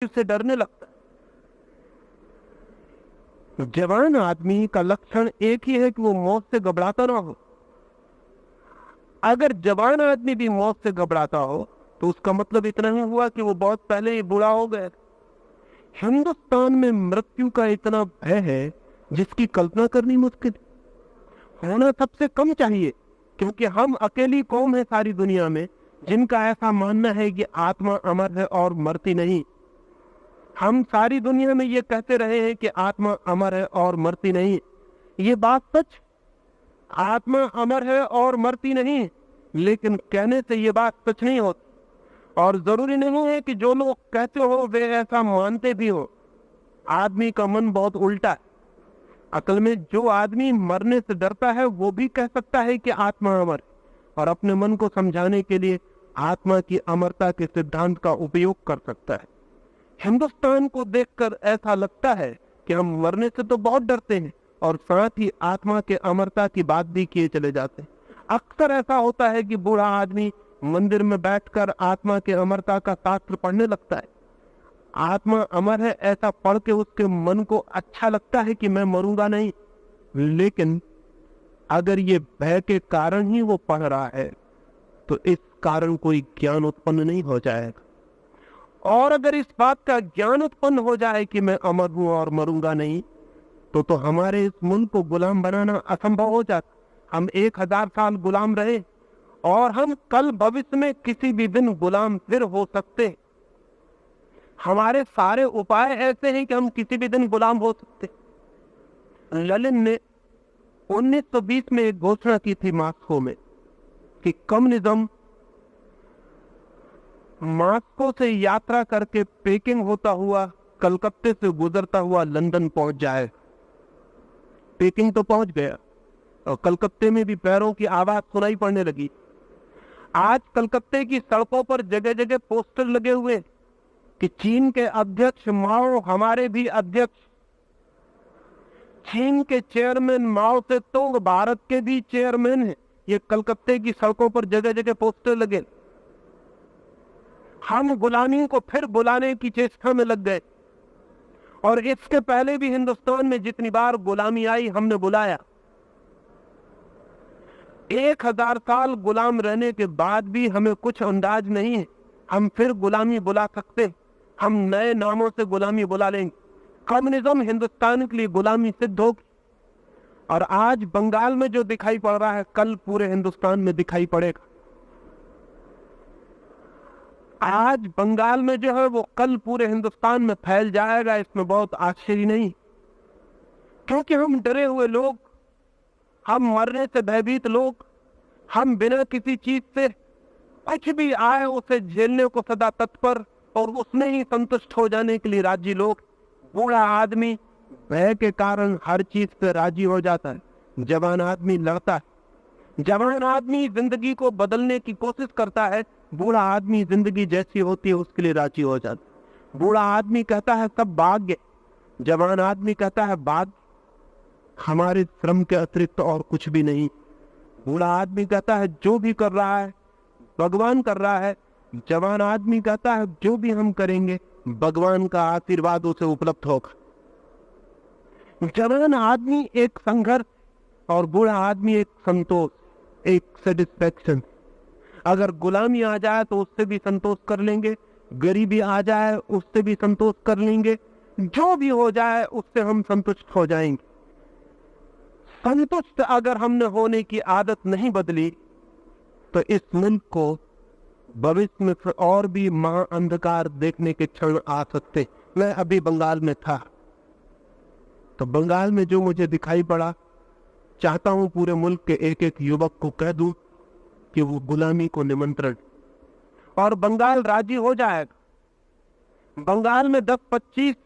से डरने लगता है। जवान आदमी का लक्षण एक ही है कि वो मौत से घबराता ना हो। अगर जवान आदमी भी मौत से घबराता हो तो उसका मतलब इतना ही हुआ कि वो बहुत पहले ही बूढ़ा हो गया। हिंदुस्तान में मृत्यु का इतना भय है जिसकी कल्पना करनी मुश्किल होना सबसे कम चाहिए, क्योंकि हम अकेली कौम है सारी दुनिया में जिनका ऐसा मानना है कि आत्मा अमर है और मरती नहीं। हम सारी दुनिया में ये कहते रहे हैं कि आत्मा अमर है और मरती नहीं। ये बात सच, आत्मा अमर है और मरती नहीं, लेकिन कहने से ये बात सच नहीं होती। और जरूरी नहीं है कि जो लोग कहते हो वे ऐसा मानते भी हो। आदमी का मन बहुत उल्टा है। अकल में जो आदमी मरने से डरता है वो भी कह सकता है कि आत्मा अमर है, और अपने मन को समझाने के लिए आत्मा की अमरता के सिद्धांत का उपयोग कर सकता है। हिंदुस्तान को देखकर ऐसा लगता है कि हम मरने से तो बहुत डरते हैं और साथ ही आत्मा के अमरता की बात भी किए चले जाते हैं। अक्सर ऐसा होता है कि बूढ़ा आदमी मंदिर में बैठकर आत्मा के अमरता का शास्त्र पढ़ने लगता है। आत्मा अमर है ऐसा पढ़ के उसके मन को अच्छा लगता है कि मैं मरूंगा नहीं, लेकिन अगर ये भय के कारण ही वो पढ़ रहा है तो इस कारण कोई ज्ञान उत्पन्न नहीं हो जाएगा। और अगर इस बात का ज्ञान उत्पन्न हो जाए कि मैं अमर हूं और मरूंगा नहीं, तो हमारे इस मुल्क को गुलाम बनाना असंभव हो जाता। हम 1000 साल गुलाम रहे और हम कल भविष्य में किसी भी दिन गुलाम फिर हो सकते। हमारे सारे उपाय ऐसे हैं कि हम किसी भी दिन गुलाम हो सकते। लेनिन ने 1920 में एक घोषणा की थी मॉस्को में कि कम्युनिज्म मॉस्को से यात्रा करके पेकिंग होता हुआ कलकत्ते से गुजरता हुआ लंदन पहुंच जाए। पेकिंग तो पहुंच गया और कलकत्ते में भी पैरों की आवाज सुनाई पड़ने लगी। आज कलकत्ते की सड़कों पर जगह जगह पोस्टर लगे हुए कि चीन के अध्यक्ष माओ हमारे भी अध्यक्ष, चीन के चेयरमैन माओ से तो भारत के भी चेयरमैन हैं। ये कलकत्ते की सड़कों पर जगह जगह पोस्टर लगे। हम गुलामी को फिर बुलाने की चेष्टा में लग गए, और इसके पहले भी हिंदुस्तान में जितनी बार गुलामी आई हमने बुलाया। 1000 साल गुलाम रहने के बाद भी हमें कुछ अंदाज नहीं है। हम फिर गुलामी बुला सकते, हम नए नामों से गुलामी बुला लेंगे। कम्युनिज्म हिंदुस्तान के लिए गुलामी सिद्ध होगी, और आज बंगाल में जो दिखाई पड़ रहा है कल पूरे हिंदुस्तान में दिखाई पड़ेगा। आज बंगाल में जो है वो कल पूरे हिंदुस्तान में फैल जाएगा। इसमें बहुत आश्चर्य नहीं, क्योंकि हम डरे हुए लोग, हम मरने से भयभीत लोग, हम बिना किसी चीज से कुछ भी आए उसे झेलने को सदा तत्पर और उसमें ही संतुष्ट हो जाने के लिए राजी लोग। बूढ़ा आदमी भय के कारण हर चीज से राजी हो जाता है, जवान आदमी लड़ता है। जवान आदमी जिंदगी को बदलने की कोशिश करता है, बूढ़ा आदमी जिंदगी जैसी होती है उसके लिए राजी हो जाता है। बूढ़ा आदमी कहता है सब भाग्य, जवान आदमी कहता है भाग्य हमारे श्रम के अतिरिक्त और कुछ भी नहीं। बूढ़ा आदमी कहता है जो भी कर रहा है भगवान कर रहा है, जवान आदमी कहता है जो भी हम करेंगे भगवान का आशीर्वाद उसे उपलब्ध होगा। जवान आदमी एक संघर्ष और बूढ़ा आदमी एक संतोष, एक सेटिस्फैक्शन। अगर गुलामी आ जाए तो उससे भी संतोष कर लेंगे, गरीबी आ जाए उससे भी संतोष कर लेंगे, जो भी हो जाए उससे हम संतुष्ट हो जाएंगे। संतुष्ट अगर हमने होने की आदत नहीं बदली तो इस मुल्क को भविष्य में और भी महा अंधकार देखने के क्षण आ सकते। मैं अभी बंगाल में था, तो बंगाल में जो मुझे दिखाई पड़ा, चाहता हूं पूरे मुल्क के एक एक युवक को कह दूं कि वो गुलामी को निमंत्रण, और बंगाल राजी हो जाएगा। बंगाल में 10-25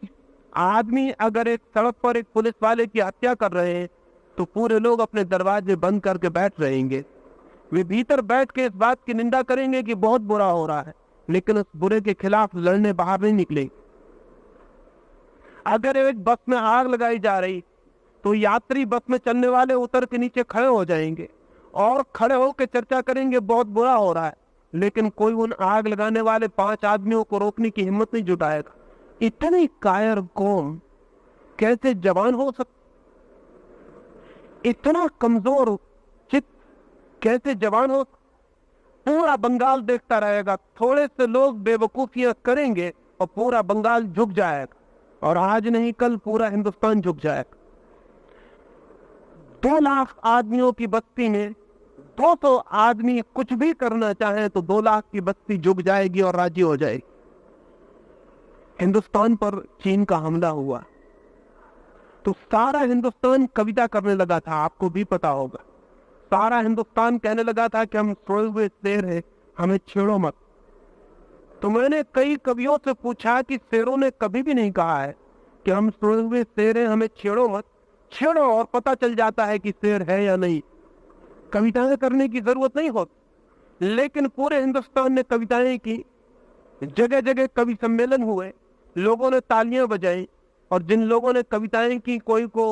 आदमी अगर एक सड़क पर एक पुलिस वाले की हत्या कर रहे हैं तो पूरे लोग अपने दरवाजे बंद करके बैठ रहेंगे। वे भीतर बैठ के इस बात की निंदा करेंगे कि बहुत बुरा हो रहा है, लेकिन उस बुरे के खिलाफ लड़ने बाहर नहीं निकलेंगे। अगर एक बस में आग लगाई जा रही तो यात्री बस में चलने वाले उतर के नीचे खड़े हो जाएंगे और खड़े होकर चर्चा करेंगे बहुत बुरा हो रहा है, लेकिन कोई उन आग लगाने वाले 5 आदमियों को रोकने की हिम्मत नहीं जुटाएगा। इतनी कायर कौम कैसे जवान हो सकती, इतना कमजोर चित्त कैसे जवान हो। पूरा बंगाल देखता रहेगा, थोड़े से लोग बेवकूफियां करेंगे और पूरा बंगाल झुक जाएगा, और आज नहीं कल पूरा हिंदुस्तान झुक जाएगा। 2 लाख आदमियों की बस्ती में 200 आदमी कुछ भी करना चाहे तो 2 लाख की बस्ती झुक जाएगी और राजी हो जाएगी। हिंदुस्तान पर चीन का हमला हुआ तो सारा हिंदुस्तान कविता करने लगा था, आपको भी पता होगा। सारा हिंदुस्तान कहने लगा था कि हम सोए हुए शेर हैं, हमें छेड़ो मत। तो मैंने कई कवियों से पूछा कि शेरों ने कभी भी नहीं कहा है कि हम सोए हुए शेर हैं, हमें छेड़ो मत। छेड़ो और पता चल जाता है कि शेर है या नहीं। कविताएं करने की जरूरत नहीं होती, लेकिन पूरे हिंदुस्तान ने कविताएं की, जगह जगह कवि सम्मेलन हुए, लोगों ने तालियां बजाई, और जिन लोगों ने कविताएं की कोई को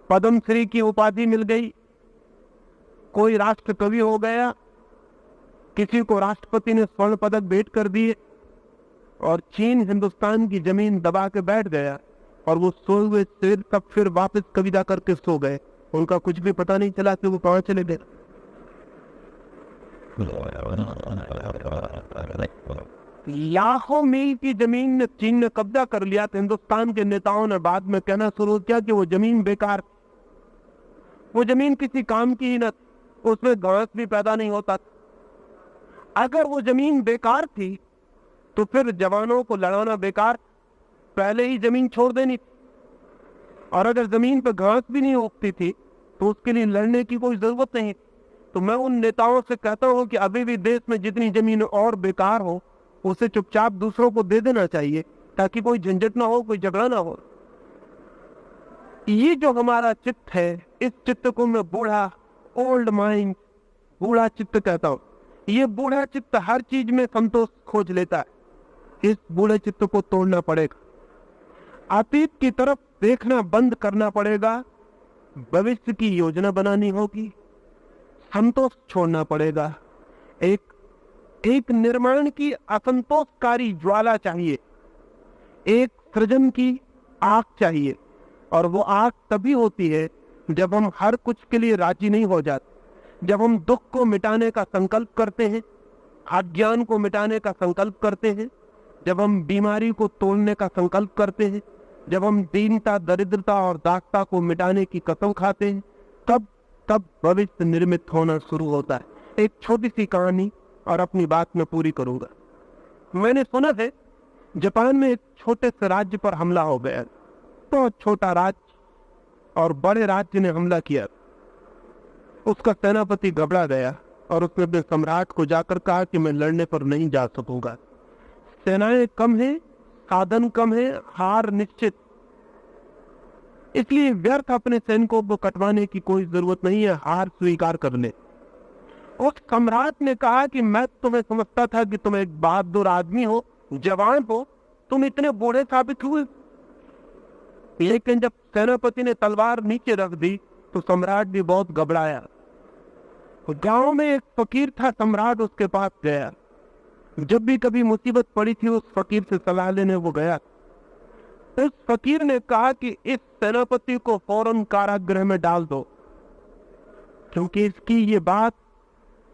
पद्मश्री की उपाधि मिल गई, कोई राष्ट्र कवि हो गया, किसी को राष्ट्रपति ने स्वर्ण पदक भेंट कर दिए, और चीन हिंदुस्तान की जमीन दबा के बैठ गया, और वो सोए हुए शेर तब फिर वापस कविता करके सो गए। उनका कुछ भी पता नहीं चला कि वो कहां चले गए। लाखों मील की जमीन ने चीन ने कब्जा कर लिया, तो हिंदुस्तान के नेताओं ने बाद में कहना शुरू किया कि वो जमीन बेकार, वो जमीन किसी काम की ही न, उसमें घास भी पैदा नहीं होता। अगर वो जमीन बेकार थी तो फिर जवानों को लड़ाना बेकार, पहले ही जमीन छोड़ देनी थी। और अगर जमीन पर घास भी नहीं उगती थी तो उसके लिए लड़ने की कोई जरूरत नहीं। तो मैं उन नेताओं से कहता हूं कि अभी भी देश में जितनी जमीन और बेकार हो उसे चुपचाप दूसरों को दे देना चाहिए, ताकि कोई झंझट ना हो, कोई झगड़ा ना हो। ये जो हमारा चित्त है, इस चित्त को मैं बूढ़ा, ओल्ड माइंड, बूढ़ा चित्त कहता हूं। ये बूढ़ा चित्त हर चीज में संतोष खोज लेता है। इस बूढ़े चित्त को तोड़ना पड़ेगा, अतीत की तरफ देखना बंद करना पड़ेगा, भविष्य की योजना बनानी होगी, संतोष छोड़ना पड़ेगा। एक निर्माण की असंतोषकारी ज्वाला चाहिए, एक सृजन की आग चाहिए, और वो आग तभी होती है जब हम हर कुछ के लिए राजी नहीं हो जाते, जब हम दुख को मिटाने का संकल्प करते हैं, अज्ञान को मिटाने का संकल्प करते हैं, जब हम बीमारी को तोड़ने का संकल्प करते हैं, जब हम दीनता, दरिद्रता और दासता को मिटाने की कसम खाते हैं, तब भविष्य निर्मित होना शुरू होता है। एक छोटी सी कहानी और अपनी बात में पूरी करूंगा। मैंने सुना है जापान में एक छोटे से राज्य पर हमला हो गया, तो छोटा राज्य और बड़े राज्य ने हमला किया। उसका सेनापति घबरा गया और उसने अपने सम्राट को जाकर कहा कि मैं लड़ने पर नहीं जा सकूंगा, सेनाएं कम हैं, साधन कम है, हार निश्चित, इसलिए व्यर्थ अपने सैनिकों को कटवाने की कोई जरूरत नहीं है, हार स्वीकार कर ले। उस सम्राट ने कहा कि मैं तुम्हें समझता था कि तुम एक बहादुर आदमी हो, जवान हो, तुम इतने बूढ़े साबित हुए। लेकिन जब सेनापति ने तलवार नीचे रख दी तो सम्राट भी बहुत घबराया। गांव में एक फकीर था, सम्राट उसके पास गया। जब भी कभी मुसीबत पड़ी थी उस फकीर से सलाह लेने वो गया। उस फकीर ने कहा कि इस सेनापति को फौरन कारागृह में डाल दो, क्योंकि इसकी ये बात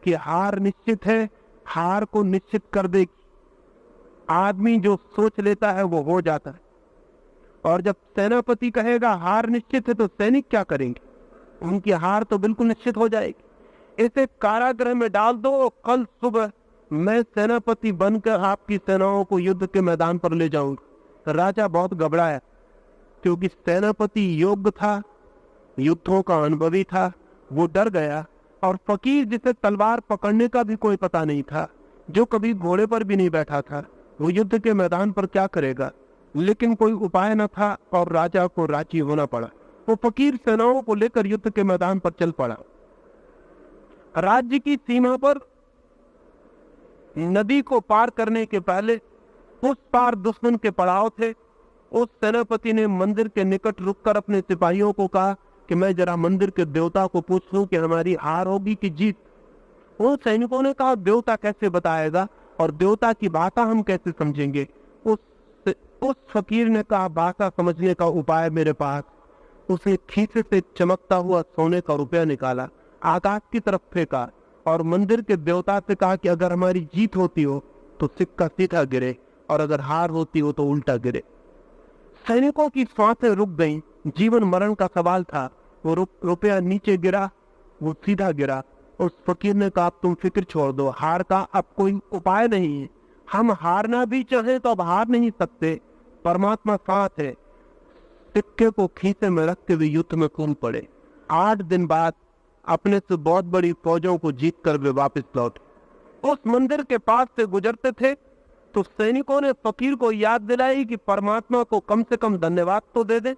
कि हार निश्चित है, हार को निश्चित कर देगी। आदमी जो सोच लेता है वो हो जाता है, और जब सेनापति कहेगा हार निश्चित है तो सैनिक क्या करेंगे, उनकी हार तो बिल्कुल निश्चित हो जाएगी। इसे कारागृह में डाल दो, कल सुबह मैं सेनापति बनकर आपकी सेनाओं को युद्ध के मैदान पर ले जाऊंगा। राजा बहुत घबराया, क्योंकि सेनापति योग्य था, युद्धों का अनुभवी था, वो डर गया। और फकीर जिसे तलवार पकड़ने का भी कोई पता नहीं था, जो कभी घोड़े पर भी नहीं बैठा था, वो युद्ध के मैदान पर क्या करेगा। लेकिन कोई उपाय न था और राजा को राजी होना पड़ा। वो फकीर सेनाओं को लेकर युद्ध के मैदान पर चल पड़ा। राज्य की सीमा पर नदी को पार करने के पहले उस पार दुश्मन के पड़ाव थे। उस सेनापति ने मंदिर के निकट रुककर अपने सिपाहियों को कहा कि मैं जरा मंदिर के देवता को पूछ लूं कि हमारी हार होगी कि जीत। उन सैनिकों ने कहा देवता कैसे बताएगा और देवता की बात हम कैसे समझेंगे। उस उस फकीर ने कहा, भाषा समझने का उपाय मेरे पास। उसने खीसे से चमकता हुआ सोने का रुपया निकाला, आकाश की तरफ फेंका और मंदिर के देवता से कहा कि अगर हमारी जीत होती हो तो सिक्का सीधा गिरे और अगर हार होती हो तो उल्टा गिरे। सैनिकों की सांसें रुक गईं, जीवन मरण का सवाल था। वो रुपया नीचे गिरा, वो सीधा गिरा। उस फकीर ने कहा, तुम फिक्र छोड़ दो, हार का अब कोई उपाय नहीं है। हम हारना भी चाहे तो अब हार नहीं सकते, परमात्मा साथ है। सिक्के को खीसे में रखते हुए युद्ध में कूद पड़े। 8 दिन बाद अपने से बहुत बड़ी फौजों को जीत कर वे वापस लौटे। उस मंदिर के पास से गुजरते थे तो सैनिकों ने फकीर को याद दिलाई कि परमात्मा को कम से कम धन्यवाद तो दे दे,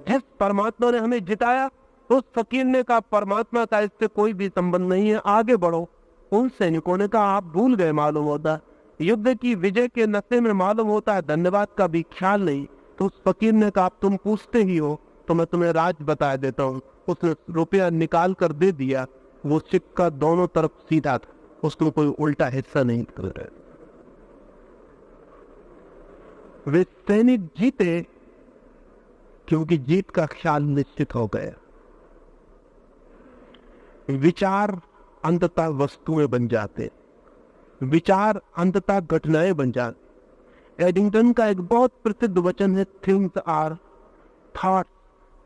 जिस परमात्मा ने हमें जिताया। उस फकीर ने कहा, परमात्मा का इससे कोई भी संबंध नहीं है, आगे बढ़ो। उन सैनिकों ने कहा, आप भूल गए मालूम होता, युद्ध की विजय के नशे में मालूम होता है धन्यवाद का भी ख्याल नहीं। तो उस फकीर ने कहा, तुम पूछते ही हो तो मैं तुम्हें राज बता देता हूँ। उसने रुपया निकाल कर दे दिया। वो सिक्का दोनों तरफ सीधा था, उसमें कोई उल्टा हिस्सा नहीं निकल रहा। वे सैनिक जीते क्योंकि जीत का ख्याल निश्चित हो गया। विचार अंततः वस्तुएं बन जाते, विचार अंततः घटनाएं बन जाते। एडिंगटन का एक बहुत प्रसिद्ध वचन है, things are thoughts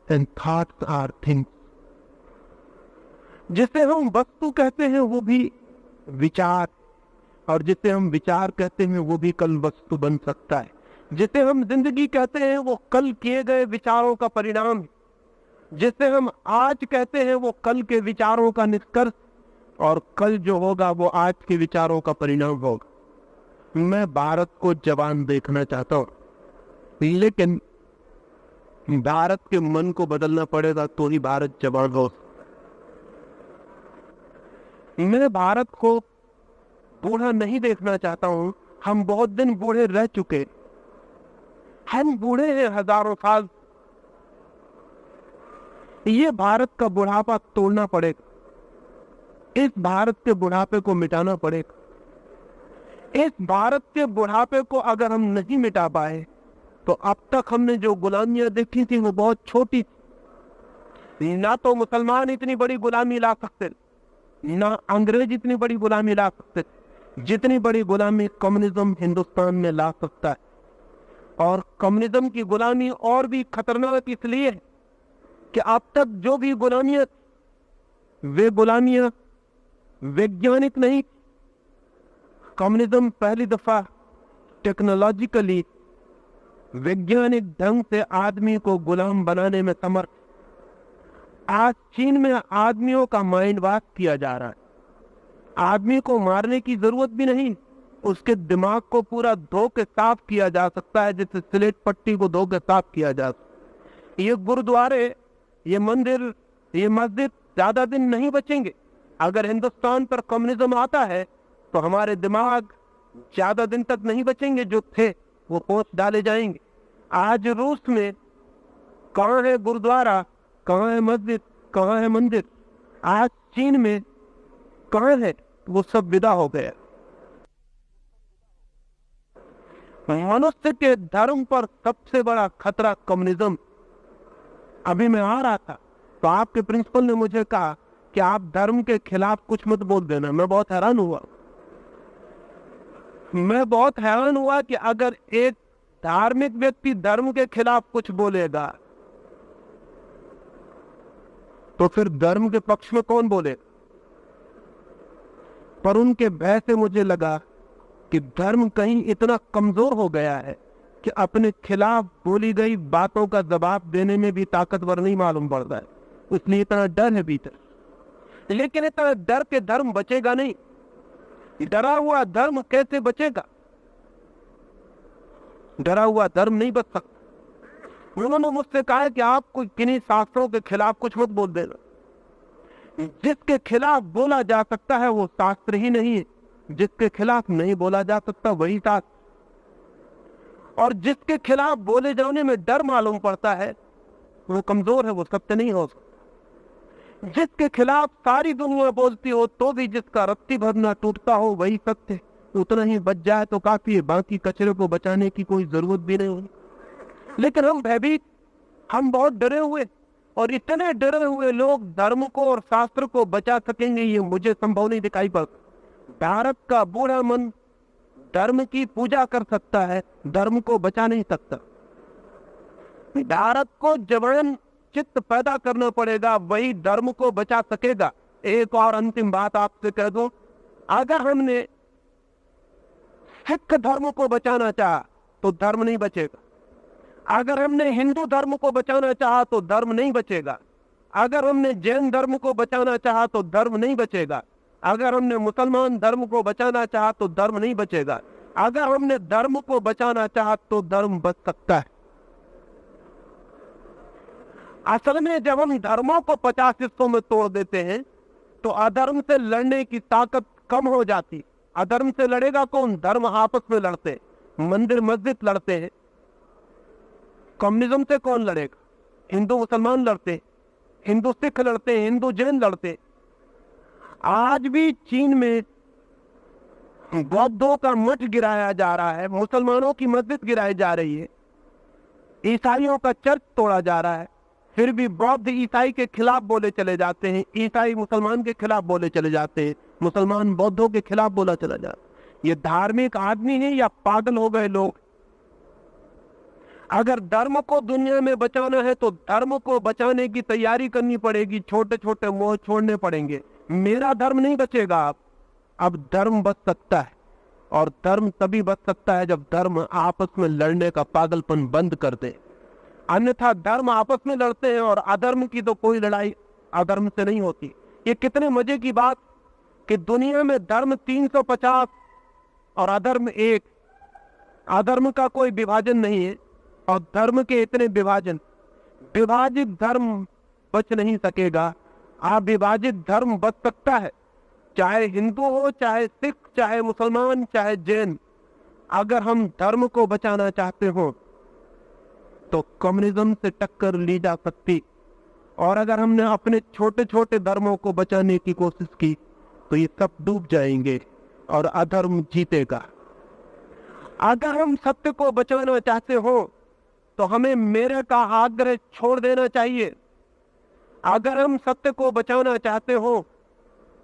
and thoughts are things. जिसे हम वस्तु कहते हैं वो भी विचार, और जिसे हम विचार कहते हैं वो भी कल वस्तु बन सकता है। जिसे हम जिंदगी कहते हैं वो कल किए गए विचारों का परिणाम है। जिसे हम आज कहते हैं वो कल के विचारों का निष्कर्ष, और कल जो होगा वो आज के विचारों का परिणाम होगा। मैं भारत को जवान देखना चाहता हूं, लेकिन भारत के मन को बदलना पड़ेगा तो ही भारत जवान हो। मैं भारत को बूढ़ा नहीं देखना चाहता हूं। हम बहुत दिन बूढ़े रह चुके, हम बूढ़े हैं हजारों साल। ये भारत का बुढ़ापा तोड़ना पड़ेगा, इस भारत के बुढ़ापे को मिटाना पड़ेगा। इस भारत के बुढ़ापे को अगर हम नहीं मिटा पाए तो अब तक हमने जो गुलामियां देखी थी वो बहुत छोटी थी। ना तो मुसलमान इतनी बड़ी गुलामी ला सकते, ना अंग्रेज इतनी बड़ी गुलामी ला सकते, जितनी बड़ी गुलामी कम्युनिज्म हिंदुस्तान में ला सकता है। और कम्युनिज्म की गुलामी और भी खतरनाक इसलिए है कि अब तक जो भी गुलामियां, वे गुलामियां वैज्ञानिक नहीं। कम्युनिज्म पहली दफा टेक्नोलॉजिकली वैज्ञानिक ढंग से आदमी को गुलाम बनाने में समर्थ। आज चीन में आदमियों का माइंड वॉश किया जा रहा है। आदमी को मारने की जरूरत भी नहीं, उसके दिमाग को पूरा धो के साफ किया जा सकता है, जैसे स्लेट पट्टी को धो के साफ किया जा सकता है। ये गुरुद्वारे, ये मंदिर, ये मस्जिद ज्यादा दिन नहीं बचेंगे। अगर हिंदुस्तान पर कम्युनिज्म आता है तो हमारे दिमाग ज्यादा दिन तक नहीं बचेंगे, जो थे वो पोंछ डाले जाएंगे। आज रूस में कहाँ है गुरुद्वारा, कहाँ है मस्जिद, कहाँ है मंदिर? आज चीन में कहाँ है? वो सब विदा हो गया। मनुष्य के धर्म पर सबसे बड़ा खतरा कम्युनिज्म। अभी मैं आ रहा था तो आपके प्रिंसिपल ने मुझे कहा कि आप धर्म के खिलाफ कुछ मत बोल देना। मैं बहुत हैरान हुआ कि अगर एक धार्मिक व्यक्ति धर्म के खिलाफ कुछ बोलेगा तो फिर धर्म के पक्ष में कौन बोलेगा? पर उनके भय से मुझे लगा कि धर्म कहीं इतना कमजोर हो गया है कि अपने खिलाफ बोली गई बातों का जवाब देने में भी ताकतवर नहीं मालूम पड़ता है, इसलिए इतना डर है भीतर। लेकिन इतना डर के धर्म बचेगा नहीं। डरा हुआ धर्म कैसे बचेगा? डरा हुआ धर्म नहीं बच सकता। उन्होंने मुझसे कहा कि आप कोई किन्हीं शास्त्रों के खिलाफ कुछ मत बोल देना। जिसके खिलाफ बोला जा सकता है वो शास्त्र ही नहीं है, जिसके खिलाफ नहीं बोला जा सकता वही शास्त्र। और जिसके खिलाफ बोले जाने में डर मालूम पड़ता है वो कमजोर है, वो सत्य नहीं हो सकता। जिसके खिलाफ सारी दुनिया बोलती हो तो भी जिसका रत्ती भर ना टूटता हो वही सत्य। उतना ही बच जाए तो काफी है, बाकी कचरे को बचाने की कोई जरूरत भी नहीं होगी। लेकिन हम भयभीत, हम बहुत डरे हुए, और इतने डरे हुए लोग धर्म को और शास्त्र को बचा सकेंगे ये मुझे संभव नहीं दिखाई पड़ता। भारत का बूढ़ा मन धर्म की पूजा कर सकता है, धर्म को बचा नहीं सकता। भारत को जवान चित्त पैदा करना पड़ेगा, वही धर्म को बचा सकेगा। एक और अंतिम बात आपसे कह दूं, अगर हमने सिख धर्म को बचाना चाहा तो धर्म नहीं बचेगा। अगर हमने हिंदू धर्म को बचाना चाहा तो धर्म नहीं बचेगा। अगर हमने जैन धर्म को बचाना चाहा तो धर्म नहीं बचेगा। अगर हमने मुसलमान धर्म को बचाना चाहा तो धर्म नहीं बचेगा। अगर हमने धर्म को बचाना चाहा तो धर्म बच सकता है। असल में जब हम धर्मों को 50 हिस्सों में तोड़ देते हैं तो अधर्म से लड़ने की ताकत कम हो जाती। अधर्म से लड़ेगा कौन? धर्म आपस में लड़ते हैं, मंदिर मस्जिद लड़ते हैं। कम्युनिज्म से कौन लड़ेगा? हिंदू मुसलमान लड़ते हैं, हिंदू सिख लड़ते हैं, हिंदू जैन लड़ते हैं। आज भी चीन में बौद्धों का मठ गिराया जा रहा है, मुसलमानों की मस्जिद गिराई जा रही है, ईसाइयों का चर्च तोड़ा जा रहा है, फिर भी बौद्ध ईसाई के खिलाफ बोले चले जाते हैं, ईसाई मुसलमान के खिलाफ बोले चले जाते हैं, मुसलमान बौद्धों के खिलाफ बोला चला जाता है। ये धार्मिक आदमी है या पागल हो गए लोग? अगर धर्म को दुनिया में बचाना है तो धर्म को बचाने की तैयारी करनी पड़ेगी, छोटे छोटे मोह छोड़ने पड़ेंगे। मेरा धर्म नहीं बचेगा। अब धर्म बच सकता है, और धर्म तभी बच सकता है जब धर्म आपस में लड़ने का पागलपन बंद कर दे। अन्यथा धर्म आपस में लड़ते हैं और अधर्म की तो कोई लड़ाई अधर्म से नहीं होती। ये कितने मजे की बात कि दुनिया में धर्म 350 और अधर्म 1। अधर्म का कोई विभाजन नहीं है और धर्म के इतने विभाजन। विभाजित धर्म बच नहीं सकेगा, अविभाजित धर्म बच सकता है। चाहे हिंदू हो, चाहे सिख, चाहे मुसलमान, चाहे जैन। अगर हम धर्म को बचाना चाहते हो तो कम्युनिज्म से टक्कर ली जा सकती, और अगर हमने अपने छोटे छोटे धर्मों को बचाने की कोशिश की तो ये सब डूब जाएंगे और अधर्म जीतेगा। अगर हम सत्य को बचाना चाहते हो तो हमें मेरे का आग्रह छोड़ देना चाहिए। अगर हम सत्य को बचाना चाहते हो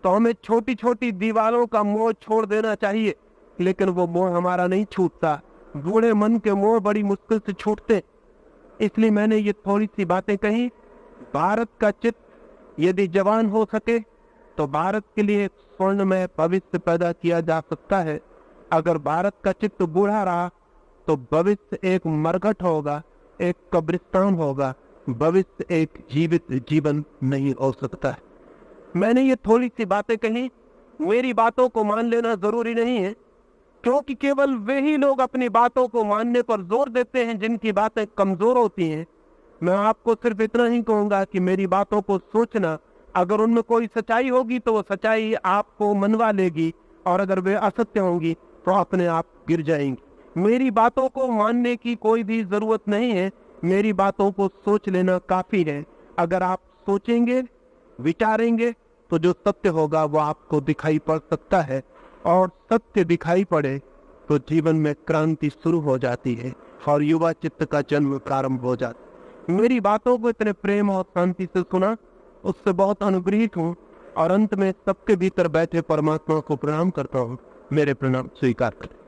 तो हमें छोटी छोटी दीवारों का मोह छोड़ देना चाहिए, लेकिन वो मोह हमारा नहीं छूटता। बूढ़े मन के मोह बड़ी मुश्किल से छूटते। इसलिए मैंने ये थोड़ी सी बातें कही। भारत का चित्त यदि जवान हो सके तो भारत के लिए एक स्वर्णमय भविष्य पैदा किया जा सकता है। अगर भारत का चित्त बूढ़ा रहा तो भविष्य एक मरघट होगा, एक कब्रिस्तान होगा, भविष्य एक जीवित जीवन नहीं हो सकता है। मैंने ये थोड़ी सी बातें कही, मेरी बातों को मान लेना जरूरी नहीं है, क्योंकि केवल वे ही लोग अपनी बातों को मानने पर जोर देते हैं जिनकी बातें कमजोर होती हैं। मैं आपको सिर्फ इतना ही कहूंगा कि मेरी बातों को सोचना, अगर उनमें कोई सच्चाई होगी तो वो सच्चाई आपको मनवा लेगी, और अगर वे असत्य होंगी तो अपने आप गिर जाएंगी। मेरी बातों को मानने की कोई भी जरूरत नहीं है, मेरी बातों को सोच लेना काफी है। अगर आप सोचेंगे, विचारेंगे तो जो सत्य होगा वो आपको दिखाई पड़ सकता है, और सत्य दिखाई पड़े तो जीवन में क्रांति शुरू हो जाती है और युवा चित्त का जन्म प्रारंभ हो जाता है। मेरी बातों को इतने प्रेम और शांति से सुना, उससे बहुत अनुग्रहित हूँ, और अंत में सबके भीतर बैठे परमात्मा को प्रणाम करता हूँ। मेरे प्रणाम स्वीकार करें।